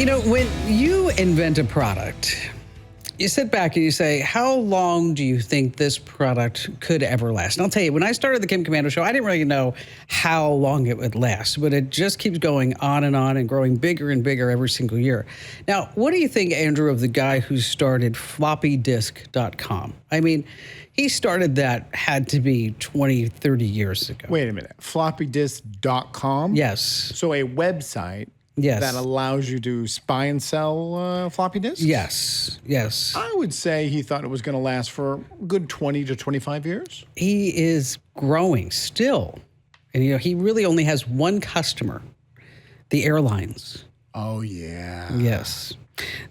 You know, when you invent a product, you sit back and you say, how long do you think this product could ever last? And I'll tell you, when I started the Kim Komando show, I didn't really know how long it would last, but it just keeps going on and growing bigger and bigger every single year. Now, what do you think, Andrew, of the guy who started floppydisk.com? I mean, he started that, had to be 20, 30 years ago. Wait a minute. Floppydisk.com? Yes. So a website that allows you to buy and sell floppy disks? Yes, yes. I would say he thought it was going to last for a good 20 to 25 years. He is growing still. And, you know, he really only has one customer, the airlines. Oh, yeah. Yes.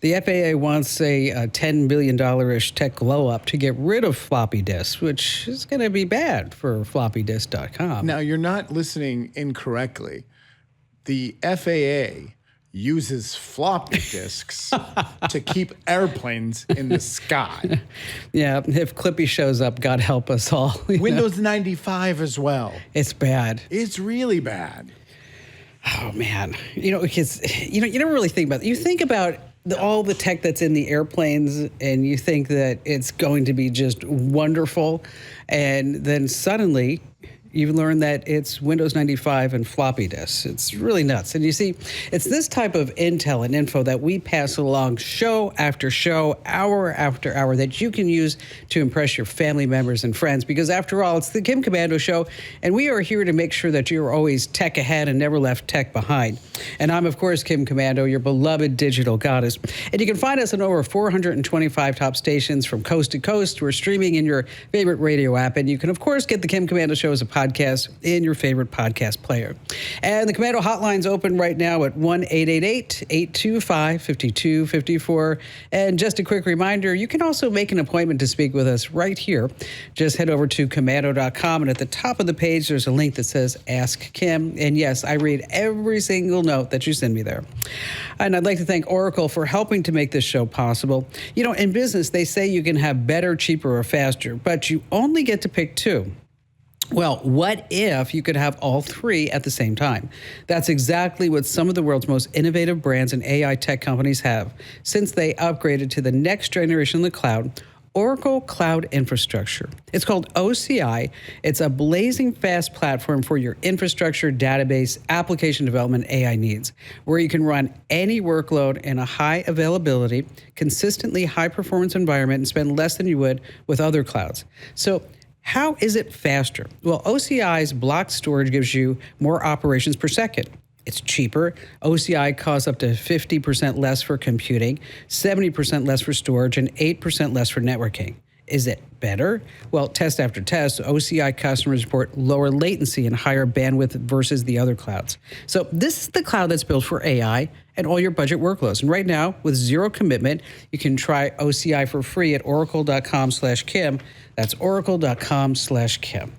The FAA wants a $10 billion-ish tech glow-up to get rid of floppy disks, which is going to be bad for floppydisk.com. Now, you're not listening incorrectly. The FAA uses floppy disks to keep airplanes in the sky. Yeah, if Clippy shows up, God help us all. Windows 95 as well. It's bad. It's really bad. Oh, man. You know, because, you never really think about it. You think about all the tech that's in the airplanes, and you think that it's going to be just wonderful. And then suddenly you learn that it's Windows 95 and floppy disks. It's really nuts. And you see, it's this type of intel and info that we pass along show after show, hour after hour, that you can use to impress your family members and friends. Because after all, it's the Kim Komando show, and we are here to make sure that you're always tech ahead and never left tech behind. And I'm, of course, Kim Komando, your beloved digital goddess. And you can find us on over 425 top stations from coast to coast. We're streaming in your favorite radio app. And you can, of course, get the Kim Komando show as a podcast in your favorite podcast player. And the Komando hotline's open right now at 1-888-825-5254. And just a quick reminder, you can also make an appointment to speak with us right here. Just head over to Komando.com, and at the top of the page, there's a link that says Ask Kim. And yes, I read every single note that you send me there. And I'd like to thank Oracle for helping to make this show possible. You know, in business, they say you can have better, cheaper, or faster, but you only get to pick two. Well, what if you could have all three at the same time? That's exactly what some of the world's most innovative brands and AI tech companies have since they upgraded to the next generation of the cloud, Oracle Cloud Infrastructure. It's called OCI. It's a blazing fast platform for your infrastructure, database, application development, AI needs, where you can run any workload in a high availability, consistently high performance environment and spend less than you would with other clouds. So how is it faster? Well, OCI's block storage gives you more operations per second. It's cheaper. OCI costs up to 50% less for computing, 70% less for storage, and 8% less for networking. Is it better? Well, test after test, OCI customers report lower latency and higher bandwidth versus the other clouds. So this is the cloud that's built for AI and all your budget workloads. And right now, with zero commitment, you can try OCI for free at oracle.com/Kim. That's oracle.com/Kim.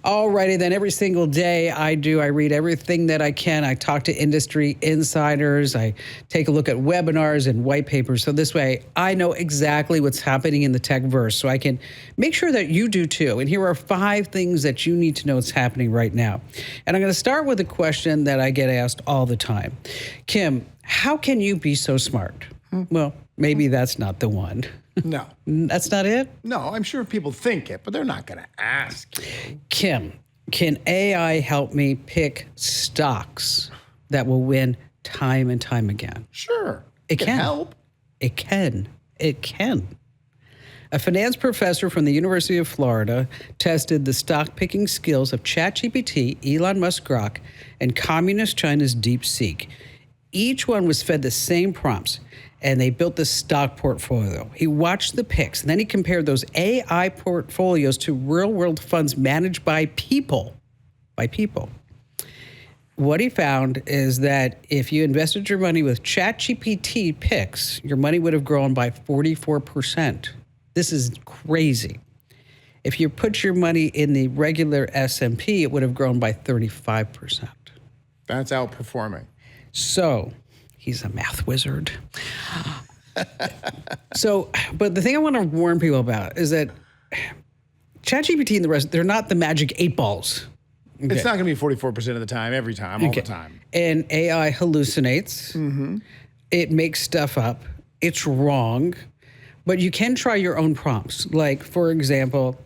Alrighty then, every single day I read everything that I can. I talk to industry insiders. I take a look at webinars and white papers. So this way I know exactly what's happening in the tech verse, so I can make sure that you do too. And here are 5 things that you need to know what's happening right now. And I'm going to start with a question that I get asked all the time. Kim, how can you be so smart? Well, maybe that's not the one. No. That's not it? No, I'm sure people think it, but they're not going to ask you. Kim, can AI help me pick stocks that will win time and time again? Sure. It can help. It can. It can. A finance professor from the University of Florida tested the stock-picking skills of ChatGPT, Elon Musk Grok, and Communist China's DeepSeek. Each one was fed the same prompts, and they built the stock portfolio. He watched the picks, and then he compared those AI portfolios to real-world funds managed by people. What he found is that if you invested your money with ChatGPT picks, your money would have grown by 44%. This is crazy. If you put your money in the regular S&P, it would have grown by 35%. That's outperforming. So, he's a math wizard. But the thing I want to warn people about is that ChatGPT and the rest, they're not the magic 8 balls. Okay. It's not going to be 44% of the time, every time, all the time. And AI hallucinates. Mm-hmm. It makes stuff up. It's wrong. But you can try your own prompts. Like, for example,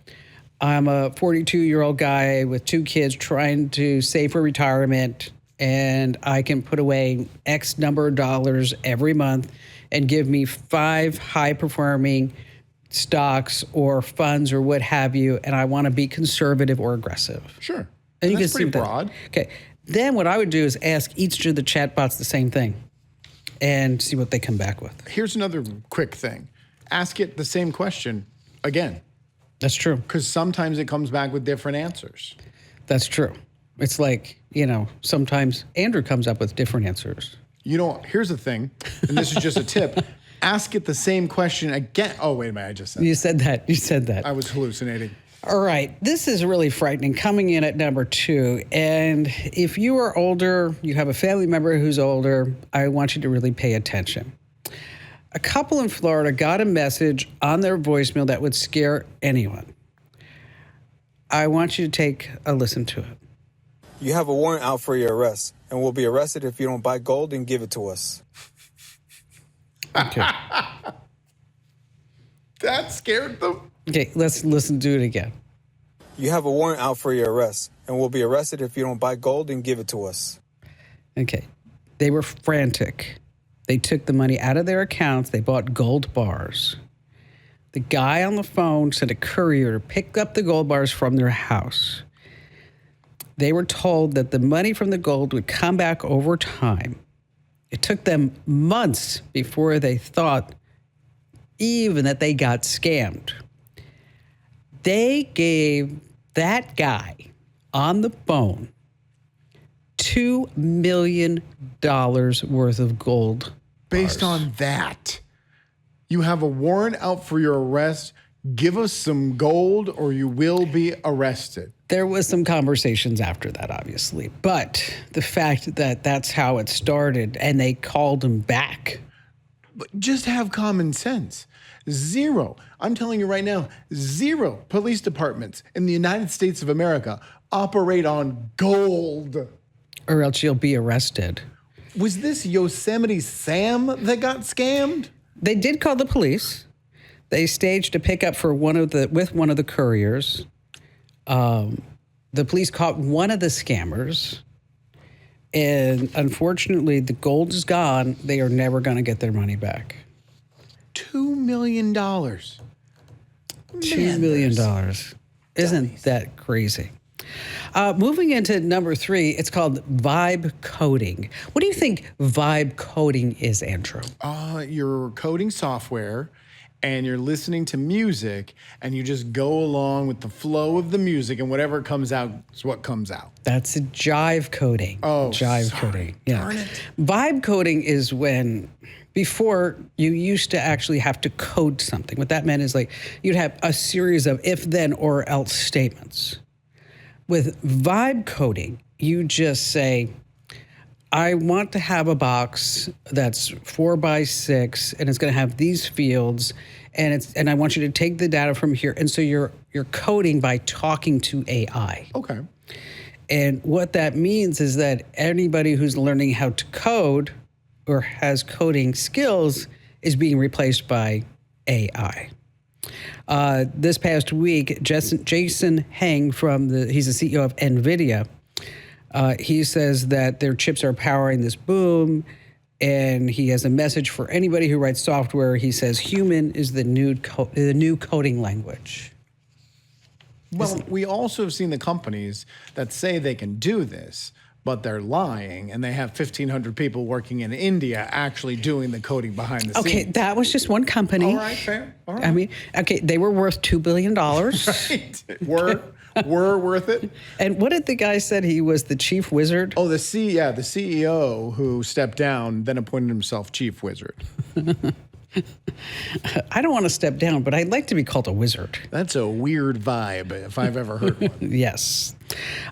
I'm a 42-year-old guy with 2 kids trying to save for retirement, and I can put away X number of dollars every month and give me 5 high-performing stocks or funds or what have you, and I want to be conservative or aggressive. Sure. And you That's can see pretty that. broad. Okay. Then what I would do is ask each of the chatbots the same thing and see what they come back with. Here's another quick thing. Ask it the same question again, That's true. because sometimes it comes back with different answers. That's true. It's like, sometimes Andrew comes up with different answers. Here's the thing, and this is just a tip. Ask it the same question again. Oh, wait a minute, I just said You said that. I was hallucinating. All right. This is really frightening. Coming in at number 2. And if you are older, you have a family member who's older, I want you to really pay attention. A couple in Florida got a message on their voicemail that would scare anyone. I want you to take a listen to it. You have a warrant out for your arrest, and will be arrested if you don't buy gold and give it to us. Okay. That scared them. Okay, let's listen to it again. You have a warrant out for your arrest, and will be arrested if you don't buy gold and give it to us. Okay. They were frantic. They took the money out of their accounts. They bought gold bars. The guy on the phone sent a courier to pick up the gold bars from their house. They were told that the money from the gold would come back over time. It took them months before they thought even that they got scammed. They gave that guy on the phone $2 million worth of gold. Based on that, you have a warrant out for your arrest. Give us some gold or you will be arrested. There was some conversations after that, obviously. But the fact that that's how it started and they called him back. But just have common sense. 0. I'm telling you right now, 0 police departments in the United States of America operate on gold. Or else you'll be arrested. Was this Yosemite Sam that got scammed? They did call the police. They staged a pickup with one of the couriers. The police caught one of the scammers. And unfortunately, the gold is gone. They are never going to get their money back. $2 million. $2 million. Isn't that crazy? Moving into number 3, it's called vibe coding. What do you think vibe coding is, Andrew? You're coding software and you're listening to music and you just go along with the flow of the music and whatever comes out is what comes out. That's a jive coding. Oh, jive sorry. coding. Yeah. Darn it. Vibe coding is when before you used to actually have to code something. What that meant is like you'd have a series of if, then, or else statements. With vibe coding, you just say, I want to have a box that's 4x6 and it's going to have these fields and I want you to take the data from here. And so you're coding by talking to AI. Okay. And what that means is that anybody who's learning how to code or has coding skills is being replaced by AI. This past week, Jason Heng he's the CEO of Nvidia. He says that their chips are powering this boom, and he has a message for anybody who writes software. He says human is the new coding language. Well, we also have seen the companies that say they can do this, but they're lying, and they have 1,500 people working in India actually doing the coding behind the Okay, scenes. that was just one company. All right, fair. All right. I mean, okay, they were worth $2 billion. Right. We're worth it. And what did the guy said? He was the chief wizard? Oh, the CEO who stepped down, then appointed himself chief wizard. I don't want to step down, but I'd like to be called a wizard. That's a weird vibe if I've ever heard one. Yes.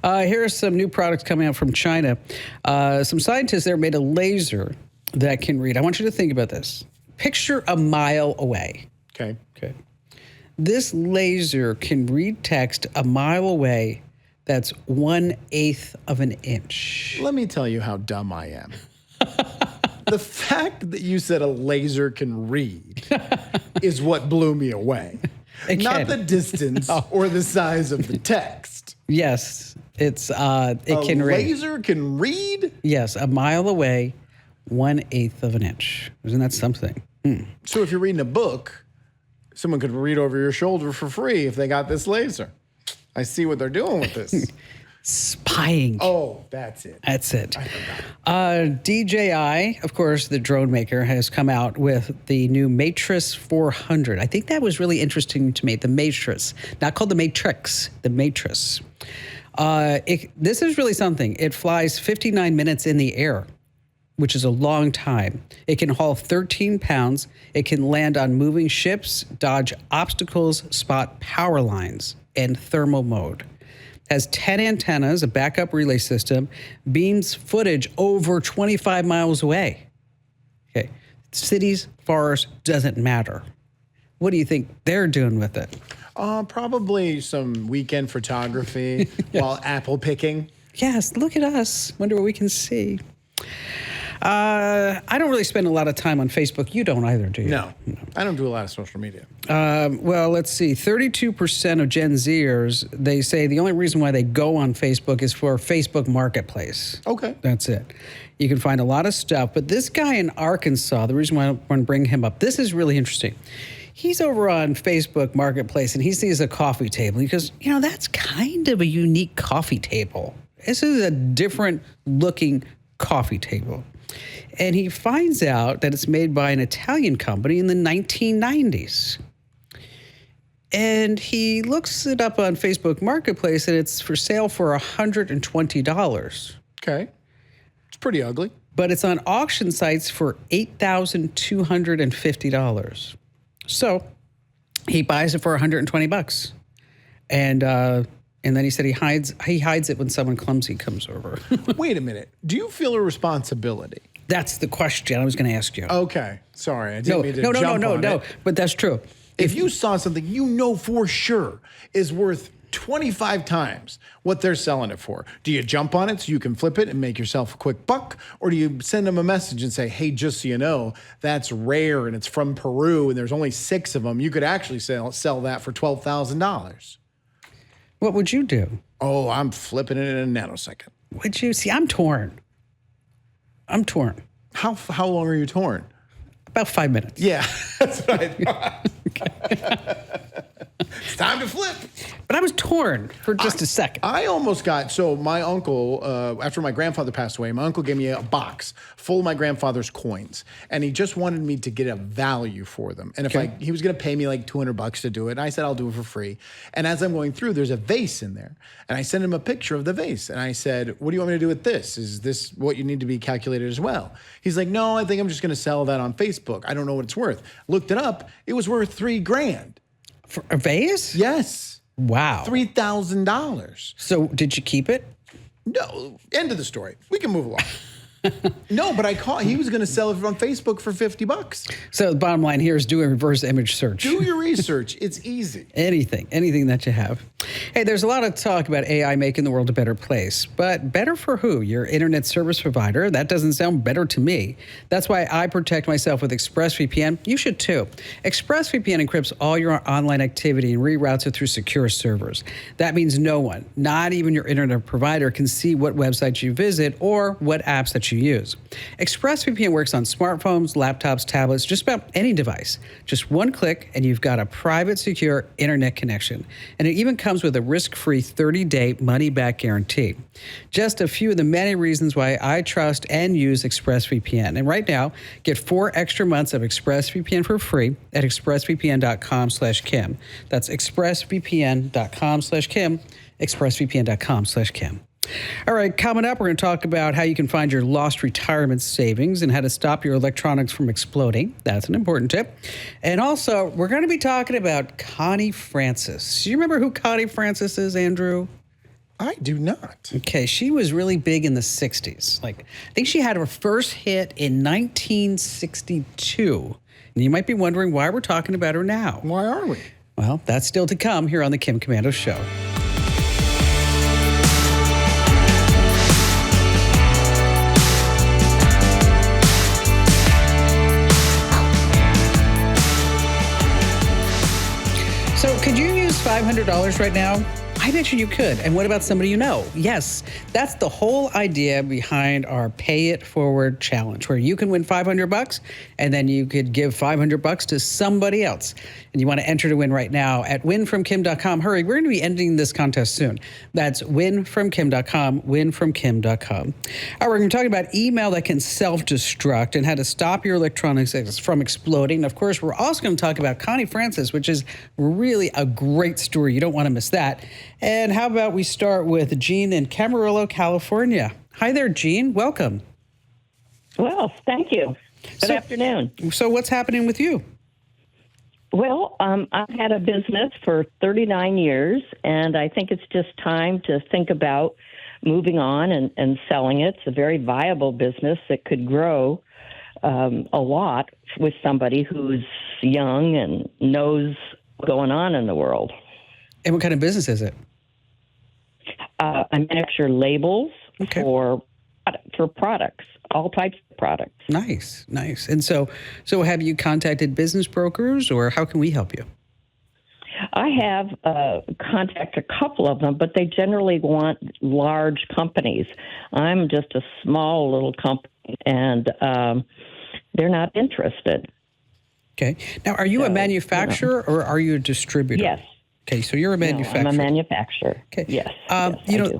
Here are some new products coming out from China. Some scientists there made a laser that can read. I want you to think about this. Picture a mile away. Okay. This laser can read text a mile away that's 1/8 of an inch. Let me tell you how dumb I am. The fact that you said a laser can read is what blew me away. Not the distance or the size of the text. Yes, it can read. A laser can read? Yes, a mile away, 1/8 of an inch. Isn't that something? So if you're reading a book, someone could read over your shoulder for free if they got this laser. I see what they're doing with this. Spying. Oh, that's it. That's it. I forgot. DJI, of course, the drone maker, has come out with the new Matrice 400. I think that was really interesting to me, the Matrice. Not called the Matrix, the Matrice. This is really something. It flies 59 minutes in the air, which is a long time. It can haul 13 pounds. It can land on moving ships, dodge obstacles, spot power lines, and thermal mode. Has 10 antennas, a backup relay system, beams footage over 25 miles away. Okay, cities, forests, doesn't matter. What do you think they're doing with it? Probably some weekend photography while apple picking. Yes, look at us. Wonder what we can see. I don't really spend a lot of time on Facebook. You don't either, do you? No, I don't do a lot of social media. Well, let's see. 32% of Gen Zers, they say the only reason why they go on Facebook is for Facebook Marketplace. Okay. That's it. You can find a lot of stuff. But this guy in Arkansas, the reason why I want to bring him up, this is really interesting. He's over on Facebook Marketplace, and he sees a coffee table. He goes, that's kind of a unique coffee table. This is a different looking coffee table. And he finds out that it's made by an Italian company in the 1990s. And he looks it up on Facebook Marketplace, and it's for sale for $120. Okay. It's pretty ugly. But it's on auction sites for $8,250. So he buys it for $120. And then he said he hides it when someone clumsy comes over. Wait a minute. Do you feel a responsibility? That's the question I was going to ask you. Okay. Sorry. I didn't mean to jump on it. But that's true. If you saw something you know for sure is worth 25 times what they're selling it for, do you jump on it so you can flip it and make yourself a quick buck? Or do you send them a message and say, hey, just so you know, that's rare and it's from Peru and there's only 6 of them. You could actually sell that for $12,000. What would you do? Oh, I'm flipping it in a nanosecond. Would you? See, I'm torn. How long are you torn? About 5 minutes. Yeah, that's what I thought. It's time to flip. But I was torn for just a second. I almost got, so my uncle, after my grandfather passed away, my uncle gave me a box full of my grandfather's coins. And he just wanted me to get a value for them. And if he was going to pay me like $200 to do it. And I said, I'll do it for free. And as I'm going through, there's a vase in there. And I sent him a picture of the vase. And I said, what do you want me to do with this? Is this what you need to be calculated as well? He's like, no, I think I'm just going to sell that on Facebook. I don't know what it's worth. Looked it up. It was worth $3,000. For a vase? Yes. Wow. $3,000. So did you keep it? No. End of the story. We can move along. No, but he was going to sell it on Facebook for $50. So the bottom line here is do a reverse image search. Do your research. It's easy. Anything that you have. Hey, there's a lot of talk about AI making the world a better place, but better for who? Your internet service provider? That doesn't sound better to me. That's why I protect myself with ExpressVPN. You should too. ExpressVPN encrypts all your online activity and reroutes it through secure servers. That means no one, not even your internet provider, can see what websites you visit or what apps that you use. ExpressVPN works on smartphones, laptops, tablets, just about any device. Just one click and you've got a private, secure internet connection. And it even comes with a risk-free 30-day money-back guarantee. Just a few of the many reasons why I trust and use ExpressVPN. And right now, get 4 extra months of ExpressVPN for free at expressvpn.com/Kim. That's expressvpn.com/Kim, expressvpn.com/Kim. All right, coming up, we're going to talk about how you can find your lost retirement savings and how to stop your electronics from exploding. That's an important tip. And also, we're going to be talking about Connie Francis. Do you remember who Connie Francis is, Andrew? I do not. Okay, she was really big in the 60s. I think she had her first hit in 1962. And you might be wondering why we're talking about her now. Why are we? Well, that's still to come here on the Kim Komando Show. $500 right now? I bet you could. And what about somebody you know? Yes, that's the whole idea behind our Pay It Forward challenge, where you can win $500 and then you could give $500 to somebody else. And you want to enter to win right now at winfromkim.com. Hurry, we're going to be ending this contest soon. That's winfromkim.com, winfromkim.com. All right, we're going to talk about email that can self-destruct and how to stop your electronics from exploding. Of course, we're also going to talk about Connie Francis, which is really a great story. You don't want to miss that. And how about we start with Jean in Camarillo, California. Hi there, Jean. Welcome. Well, thank you. Good afternoon. So what's happening with you? Well, I've had a business for 39 years, and I think it's just time to think about moving on and selling it. It's a very viable business that could grow a lot with somebody who's young and knows what's going on in the world. And what kind of business is it? I manufacture labels for products, all types of products. Nice, nice. And so have you contacted business brokers, or how can we help you? I have contacted a couple of them, but they generally want large companies. I'm just a small little company, and they're not interested. Okay. Now, are you a manufacturer or are you a distributor? Yes. Okay, so you're a manufacturer. No, I'm a manufacturer. Okay. Yes.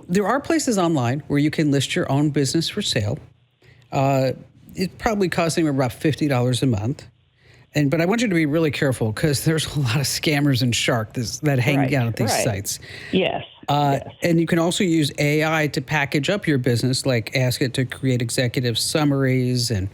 There are places online where you can list your own business for sale. It probably costs anywhere about $50 a month. But I want you to be really careful because there's a lot of scammers and sharks that hang out at these sites. Yes. And you can also use AI to package up your business, like ask it to create executive summaries and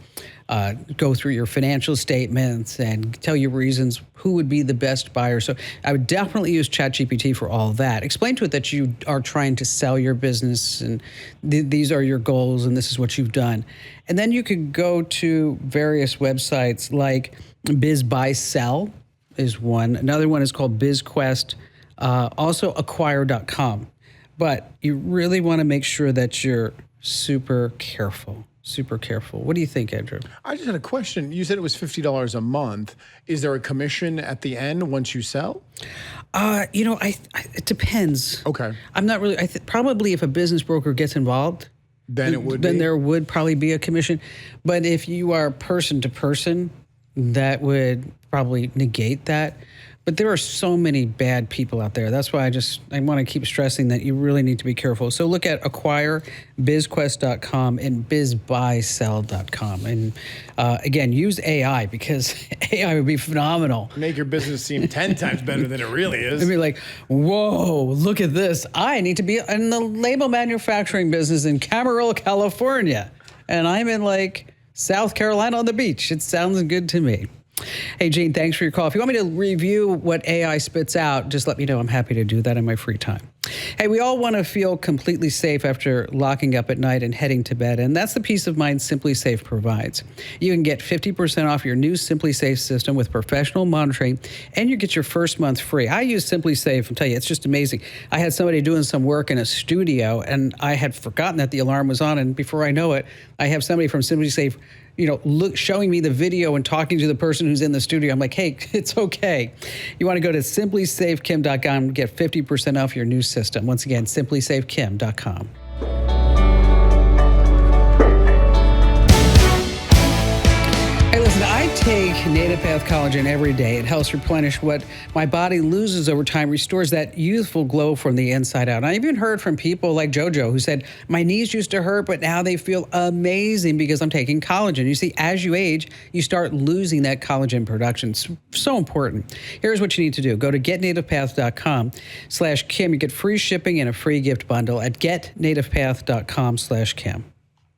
go through your financial statements and tell you reasons who would be the best buyer. So I would definitely use ChatGPT for all of that. Explain to it that you are trying to sell your business and these are your goals and this is what you've done. And then you could go to various websites like Biz Buy Sell is one. Another one is called BizQuest, also acquire.com. But you really want to make sure that you're super careful. Super careful. What do you think, Andrew? I just had a question. You said it was $50 a month. Is there a commission at the end once you sell? It depends. Okay. I'm not really. Probably if a business broker gets involved, then there would probably be a commission. But if you are person to person, that would probably negate that. But there are so many bad people out there. That's why I want to keep stressing that you really need to be careful. So look at acquire, bizquest.com, and bizbuysell.com. And again, use AI because AI would be phenomenal. Make your business seem 10 times better than it really is. It'd be like, whoa, look at this. I need to be in the label manufacturing business in Camarillo, California. And I'm in like South Carolina on the beach. It sounds good to me. Hey, Jean, thanks for your call. If you want me to review what AI spits out, just let me know. I'm happy to do that in my free time. Hey, we all want to feel completely safe after locking up at night and heading to bed, and that's the peace of mind Simply Safe provides. You can get 50% off your new Simply Safe system with professional monitoring, and you get your first month free. I use Simply Safe. I'll tell you, it's just amazing. I had somebody doing some work in a studio, and I had forgotten that the alarm was on, and before I know it, I have somebody from Simply Safe showing me the video and talking to the person who's in the studio. I'm like, hey, it's okay. You want to go to simplysafekim.com and get 50% off your new system. Once again, simplysafekim.com. Hey, listen, I take Native Path Collagen every day. It helps replenish what my body loses over time, restores that youthful glow from the inside out. And I even heard from people like JoJo who said, my knees used to hurt, but now they feel amazing because I'm taking collagen. You see, as you age, you start losing that collagen production. It's so important. Here's what you need to do. Go to getnativepath.com/Kim. You get free shipping and a free gift bundle at getnativepath.com/Kim.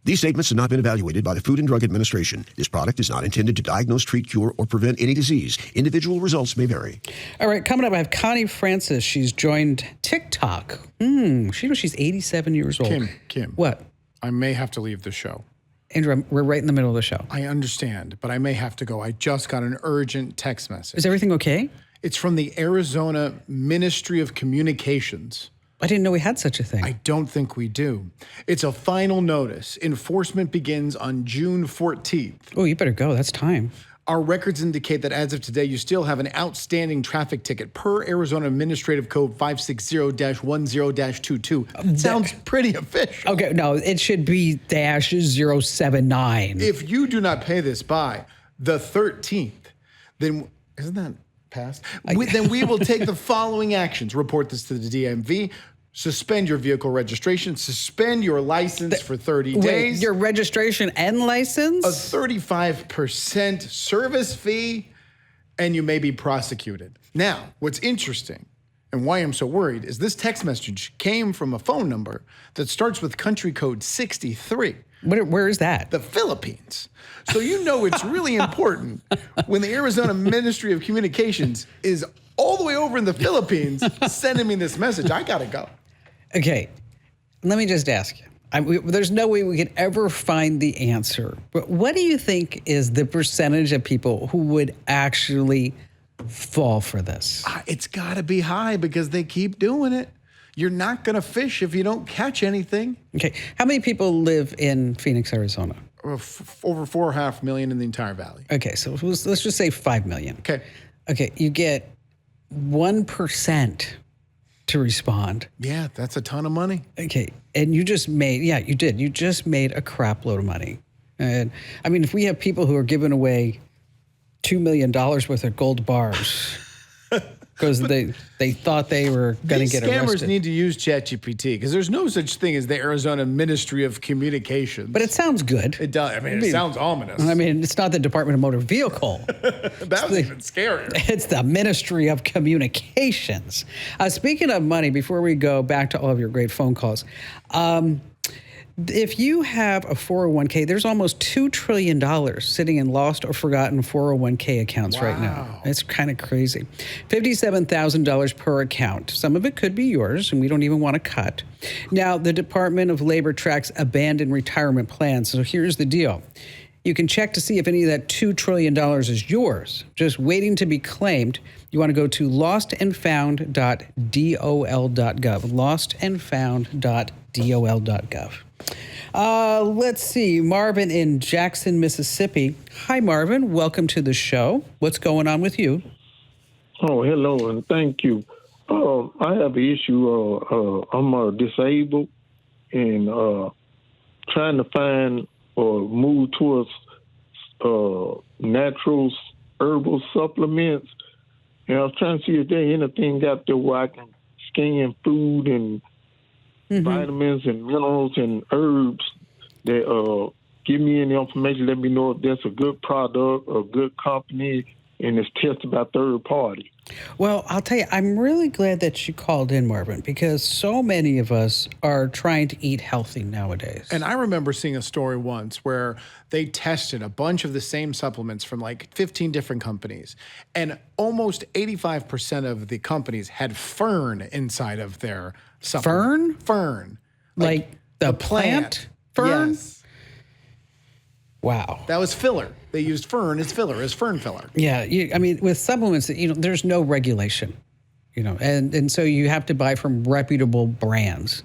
These statements have not been evaluated by the Food and Drug Administration. This product is not intended to diagnose, treat, cure, or prevent any disease. Individual results may vary. All right, coming up, I have Connie Francis. She's joined TikTok. She's 87 years old. Kim. What? I may have to leave the show. Andrew, we're right in the middle of the show. I understand, but I may have to go. I just got an urgent text message. Is everything okay? It's from the Arizona Ministry of Communications. I didn't know we had such a thing. I don't think we do. It's a final notice. Enforcement begins on June 14th. Oh, you better go. That's time. Our records indicate that as of today, you still have an outstanding traffic ticket per Arizona Administrative Code 560-10-22. Sounds pretty official. Okay, no, it should be -079. If you do not pay this by the 13th, then isn't that passed? Then we will take the following actions. Report this to the DMV. Suspend your vehicle registration. Suspend your license for 30 days. Wait, your registration and license? A 35% service fee, and you may be prosecuted. Now, what's interesting and why I'm so worried is this text message came from a phone number that starts with country code 63. Where is that? The Philippines. So you know it's really important when the Arizona Ministry of Communications is all the way over in the Philippines sending me this message. I gotta go. Okay, let me just ask you. There's no way we could ever find the answer, but what do you think is the percentage of people who would actually fall for this? It's gotta be high because they keep doing it. You're not gonna fish if you don't catch anything. Okay, how many people live in Phoenix, Arizona? Over 4.5 million in the entire valley. Okay, so let's just say 5 million. Okay. Okay, you get 1% to respond. Yeah, that's a ton of money. Okay, and you just made, you did. You just made a crap load of money. And I mean, if we have people who are giving away $2 million worth of gold bars because they thought they were going to get arrested. These scammers need to use ChatGPT because there's no such thing as the Arizona Ministry of Communications. But it sounds good. It does. I mean, it sounds ominous. I mean, it's not the Department of Motor Vehicle. That was even scarier. It's the Ministry of Communications. Speaking of money, before we go back to all of your great phone calls, if you have a 401k, there's almost $2 trillion sitting in lost or forgotten 401k accounts right now. It's kind of crazy. $57,000 per account. Some of it could be yours, and we don't even want to cut. Now, the Department of Labor tracks abandoned retirement plans. So here's the deal. You can check to see if any of that $2 trillion is yours, just waiting to be claimed. You want to go to lostandfound.dol.gov, lostandfound.dol.gov. Let's see, Marvin in Jackson, Mississippi. Hi, Marvin. Welcome to the show. What's going on with you? Oh, hello, and thank you. I have an issue. I'm disabled and trying to find or move towards natural herbal supplements. And I was trying to see if there's anything out there where I can scan food and vitamins and minerals and herbs that give me any information, let me know if that's a good product or a good company and it's tested by third party. Well, I'll tell you, I'm really glad that you called in, Marvin, because so many of us are trying to eat healthy nowadays. And I remember seeing a story once where they tested a bunch of the same supplements from like 15 different companies, and almost 85% of the companies had fern inside of their supplement. Fern? Like the plant? Fern? Yes. Wow. That was filler. They used fern as filler, as fern filler. Yeah, I mean, with supplements, there's no regulation, and so you have to buy from reputable brands.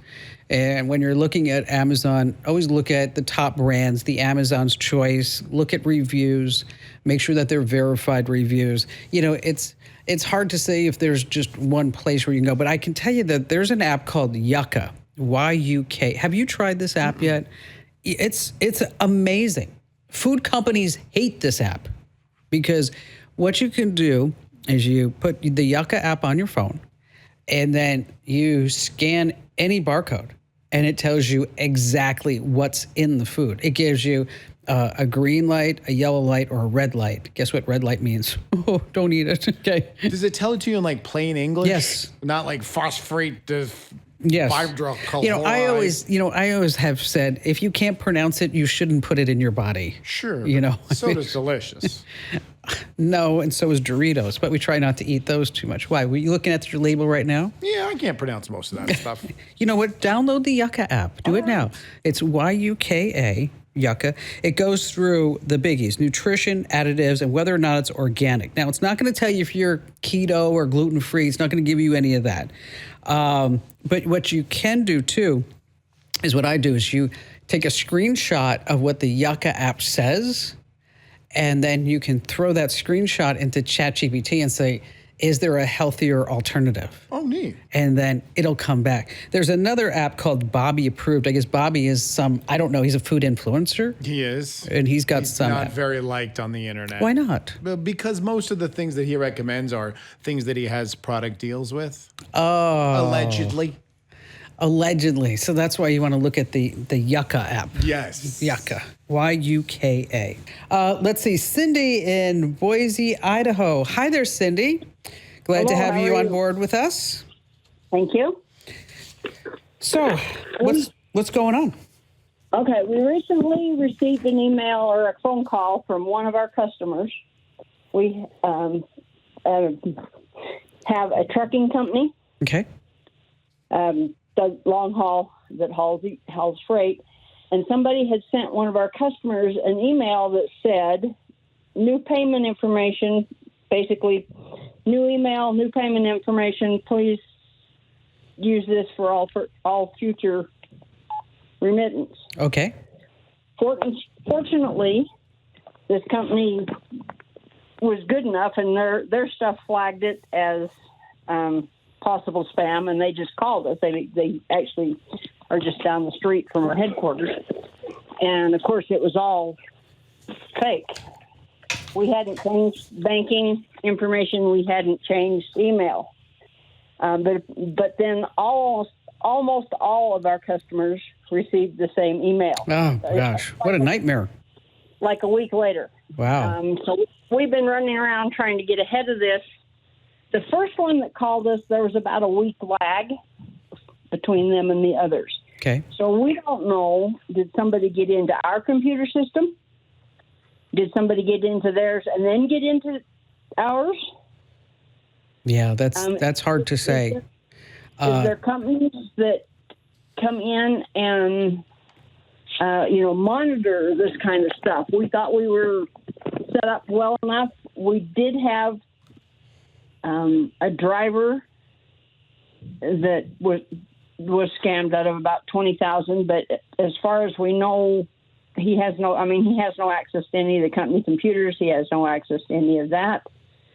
And when you're looking at Amazon, always look at the top brands, the Amazon's choice, look at reviews, make sure that they're verified reviews. It's hard to say if there's just one place where you can go, but I can tell you that there's an app called Yucca, Y-U-K. Have you tried this app yet? It's amazing. Food companies hate this app because what you can do is you put the Yucca app on your phone and then you scan any barcode and it tells you exactly what's in the food. It gives you a green light, a yellow light, or a red light. Guess what red light means? Oh, don't eat it. Okay. Does it tell it to you in like plain English? Yes. Not like phosphate. Yes. I always have said, if you can't pronounce it, you shouldn't put it in your body. Sure. Soda's delicious. No, and so is Doritos, but we try not to eat those too much. Why? Were you looking at your label right now? Yeah, I can't pronounce most of that stuff. You know what? Download the Yucca app. Do it now. It's Y-U-K-A, Yucca. It goes through the biggies, nutrition, additives, and whether or not it's organic. Now, it's not going to tell you if you're keto or gluten-free. It's not going to give you any of that. But what you can do, too, is what I do is you take a screenshot of what the Yucca app says, And then you can throw that screenshot into ChatGPT and say, is there a healthier alternative? Oh, neat. And then it'll come back. There's another app called Bobby Approved. I guess Bobby is I don't know, he's a food influencer. He is. And he's got some. Not very liked on the internet. Why not? Because most of the things that he recommends are things that he has product deals with. Oh. Allegedly. So that's why you want to look at the Yucca app. Yes. Yucca. Yuka. Let's see. Cindy in Boise, Idaho. Hi there, Cindy. Glad to have you on board with us. Thank you. So, what's going on? Okay, we recently received an email or a phone call from one of our customers. We have a trucking company. Okay. Does long haul that hauls freight, and somebody had sent one of our customers an email that said, "New payment information." Basically, new email, new payment information. Please use this for all future remittance. Okay. Fortunately, this company was good enough, and their stuff flagged it as possible spam, and they just called us. They actually are just down the street from our headquarters, and of course, it was all fake. We hadn't changed banking information. We hadn't changed email. But then almost all of our customers received the same email. Oh, gosh. What a nightmare. Like a week later. Wow. So we've been running around trying to get ahead of this. The first one that called us, there was about a week lag between them and the others. Okay. So we don't know, did somebody get into our computer system? Did somebody get into theirs and then get into ours? Yeah, that's hard to say. Is there companies that come in and monitor this kind of stuff? We thought we were set up well enough. We did have a driver that was scammed out of about $20,000, but as far as we know, he has no access to any of the company computers. He has no access to any of that.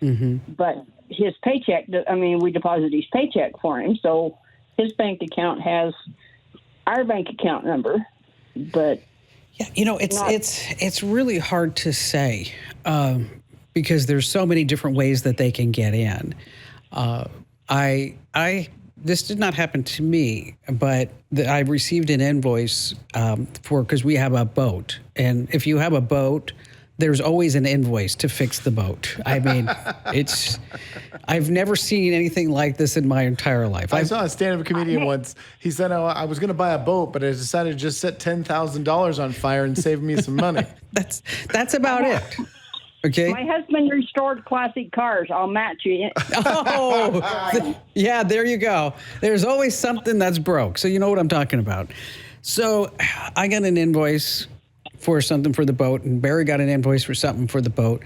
Mm-hmm. But his paycheck, we deposit his paycheck for him, so his bank account has our bank account number. But yeah, it's really hard to say because there's so many different ways that they can get in. This did not happen to me, but I received an invoice because we have a boat. And if you have a boat, there's always an invoice to fix the boat. I mean, I've never seen anything like this in my entire life. I saw a stand-up comedian once. He said, I was going to buy a boat, but I decided to just set $10,000 on fire and save me some money. That's about it. Okay. My husband restored classic cars. I'll match you. Oh, yeah, there you go. There's always something that's broke. So you know what I'm talking about. So I got an invoice for something for the boat, and Barry got an invoice for something for the boat.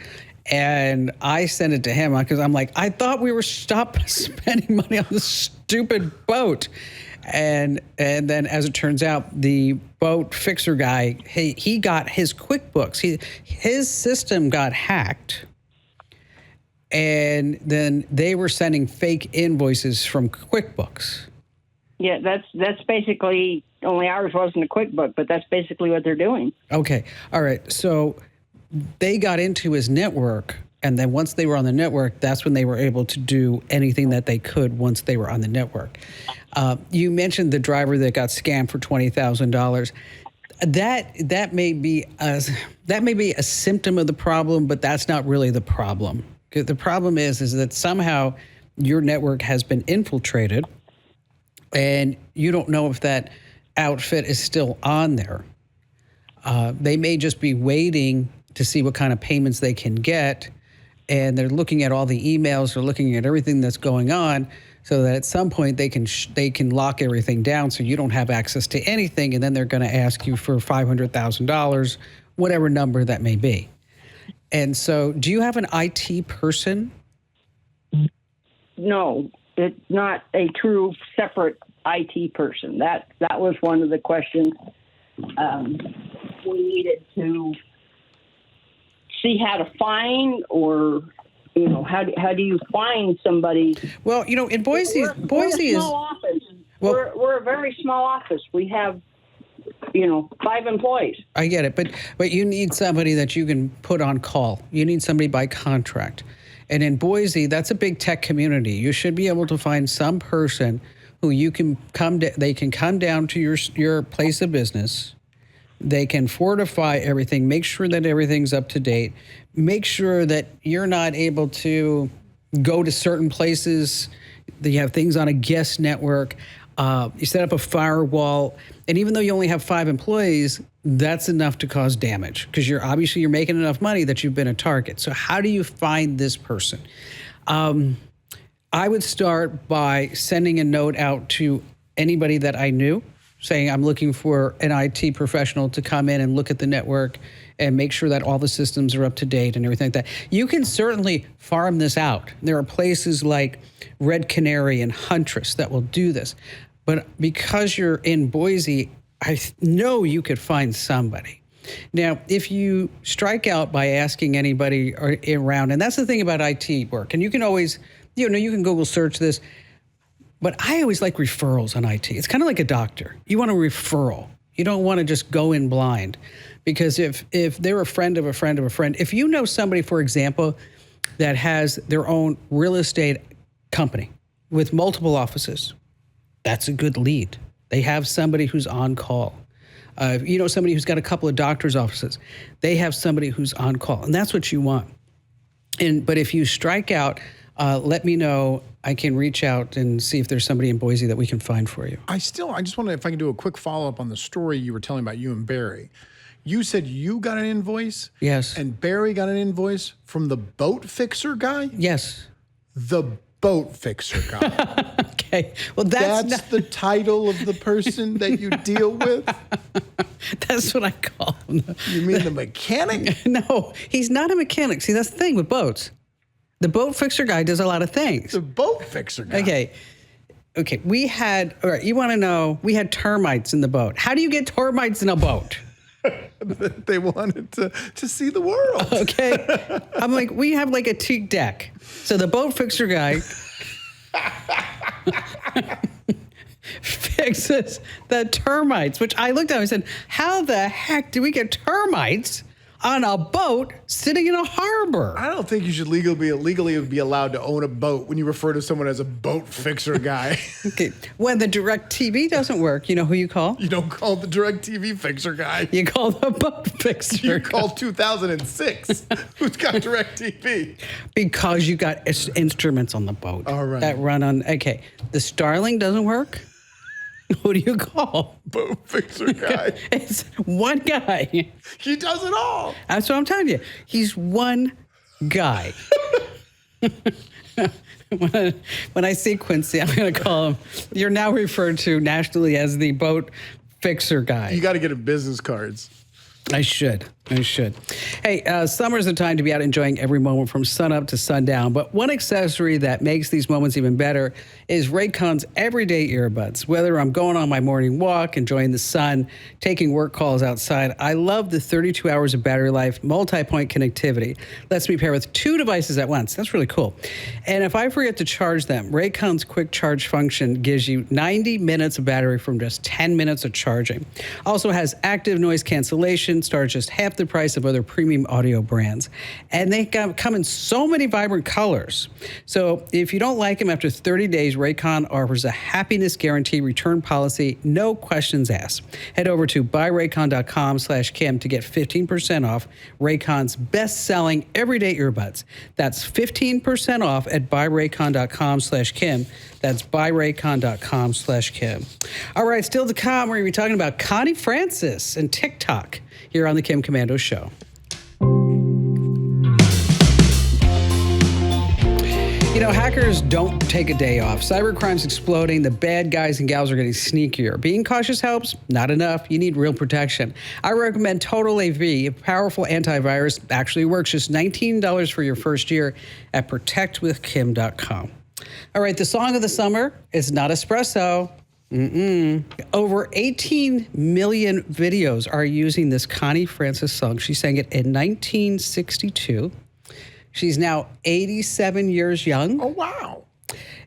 And I sent it to him because I'm like, I thought we were stopped spending money on this stupid boat. And then, as it turns out, the boat fixer guy, he got his QuickBooks. His system got hacked, and then they were sending fake invoices from QuickBooks. Yeah, that's basically, only ours wasn't a QuickBook, but that's basically what they're doing. Okay, all right. So they got into his network, and then once they were on the network, that's when they were able to do anything that they could once they were on the network. You mentioned the driver that got scammed for $20,000. That may be a symptom of the problem, but that's not really the problem. The problem is that somehow your network has been infiltrated, and you don't know if that outfit is still on there. They may just be waiting to see what kind of payments they can get, and they're looking at all the emails, they're looking at everything that's going on, so that at some point they can lock everything down so you don't have access to anything, and then they're going to ask you for $500,000, whatever number that may be. And so, do you have an IT person? No, it's not a true separate IT person. That was one of the questions we needed to see how to find, or how do you find somebody? Well, in Boise, we're Boise a is small office. Well- We're a very small office. We have 5 employees. I get it, but you need somebody that you can put on call. You need somebody by contract. And in Boise, that's a big tech community. You should be able to find some person who you can they can come down to your place of business. They can fortify everything, make sure that everything's up to date, make sure that you're not able to go to certain places, that you have things on a guest network. You set up a firewall, and even though you only have 5 employees, that's enough to cause damage because you're making enough money that you've been a target. So how do you find this person? I would start by sending a note out to anybody that I knew, saying I'm looking for an IT professional to come in and look at the network and make sure that all the systems are up to date and everything like that. You can certainly farm this out. There are places like Red Canary and Huntress that will do this. But because you're in Boise, I know you could find somebody. Now, if you strike out by asking anybody around, and that's the thing about IT work, and you can always, you can Google search this, but I always like referrals on IT. It's kind of like a doctor. You want a referral. You don't want to just go in blind. Because if they're a friend of a friend of a friend, if you know somebody, for example, that has their own real estate company with multiple offices, that's a good lead. They have somebody who's on call. Somebody who's got a couple of doctor's offices, they have somebody who's on call, and that's what you want. But if you strike out, let me know. I can reach out and see if there's somebody in Boise that we can find for you. I just want to, if I can do a quick follow-up on the story you were telling about you and Barry. You said you got an invoice? Yes. And Barry got an invoice from the boat fixer guy? Yes. The boat fixer guy. Okay. Well, that's the title of the person that you deal with? That's what I call him. You mean the mechanic? No, he's not a mechanic. See, that's the thing with boats. The boat fixer guy does a lot of things. The boat fixer guy. Okay. We had termites in the boat. How do you get termites in a boat? They wanted to see the world. Okay. I'm like, we have like a teak deck. So the boat fixer guy fixes the termites, which I looked at and I said, how the heck do we get termites on a boat sitting in a harbor? I don't think you should legally be allowed to own a boat when you refer to someone as a boat fixer guy. Okay. When the direct TV doesn't work, you know who you call? You don't call the direct TV fixer guy. You call the boat fixer. You call 2006. Who's got direct TV? Because you got instruments on the boat. All right. That run on, okay. The Starling doesn't work? Who do you call? Boat fixer guy. It's one guy. He does it all. That's what I'm telling you. He's one guy. When I see Quincy, I'm going to call him. You're now referred to nationally as the boat fixer guy. You got to get him business cards. I should. Hey, summer's the time to be out enjoying every moment from sunup to sundown. But one accessory that makes these moments even better is Raycon's everyday earbuds. Whether I'm going on my morning walk, enjoying the sun, taking work calls outside, I love the 32 hours of battery life, multi-point connectivity. Lets me pair with 2 devices at once. That's really cool. And if I forget to charge them, Raycon's quick charge function gives you 90 minutes of battery from just 10 minutes of charging. Also has active noise cancellation, starts just half the price of other premium audio brands. And they come in so many vibrant colors. So if you don't like them after 30 days, Raycon offers a happiness guarantee return policy, no questions asked. Head over to buyraycon.com/Kim to get 15% off Raycon's best-selling everyday earbuds. That's 15% off at buyraycon.com/Kim. That's buyraycon.com/Kim. All right, still to come, we're going to be talking about Connie Francis and TikTok here on the Kim Komando Show. Hackers don't take a day off. Cybercrime's exploding. The bad guys and gals are getting sneakier. Being cautious helps. Not enough. You need real protection. I recommend Total AV. A powerful antivirus actually works. Just $19 for your first year at protectwithkim.com. All right, the song of the summer is not espresso. Over 18 million videos are using this Connie Francis song. She sang it in 1962. She's now 87 years young. Oh, wow.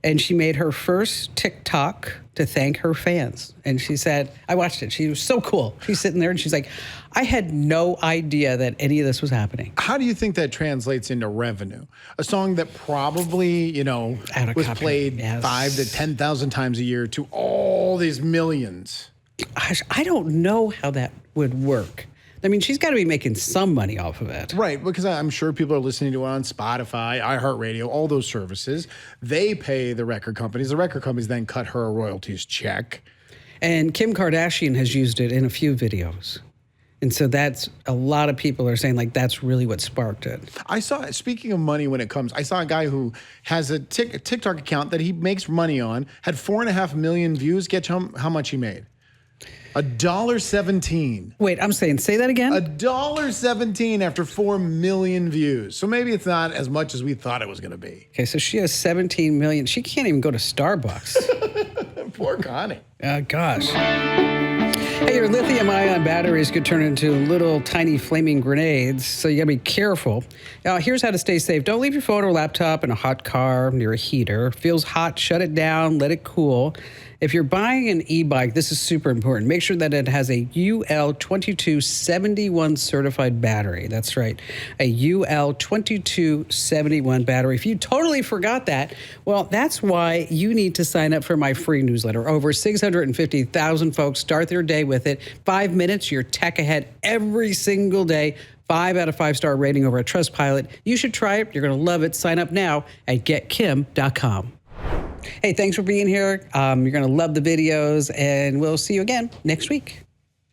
And she made her first TikTok to thank her fans. And she said, I watched it. She was so cool. She's sitting there and she's like, I had no idea that any of this was happening. How do you think that translates into revenue? A song that probably, you know, was played 5,000 to 10,000 times a year to all these millions. Gosh, I don't know how that would work. I mean, she's got to be making some money off of it. Right, because I'm sure people are listening to it on Spotify, iHeartRadio, all those services. They pay the record companies. The record companies then cut her a royalties check. And Kim Kardashian has used it in a few videos. And so that's a lot of people are saying like that's really what sparked it. I saw, speaking of money when it comes, I saw a guy who has a TikTok account that he makes money on, had 4.5 million views. Guess how much he made? $1.17. Wait, I'm saying, say that again? $1.17 after 4 million views. So maybe it's not as much as we thought it was going to be. Okay, so she has 17 million. She can't even go to Starbucks. Poor Connie. Gosh. Hey, your lithium-ion batteries could turn into little tiny flaming grenades, so you gotta be careful. Now, here's how to stay safe. Don't leave your phone or laptop in a hot car near a heater. Feels hot, shut it down, let it cool. If you're buying an e-bike, this is super important. Make sure that it has a UL2271 certified battery. That's right, a UL2271 battery. If you totally forgot that, well, that's why you need to sign up for my free newsletter. Over 650,000 folks start their day with it. 5 minutes, you're tech ahead every single day. 5 out of 5 star rating over at Trustpilot. You should try it. You're going to love it. Sign up now at getkim.com. Hey, thanks for being here. You're going to love the videos, and we'll see you again next week.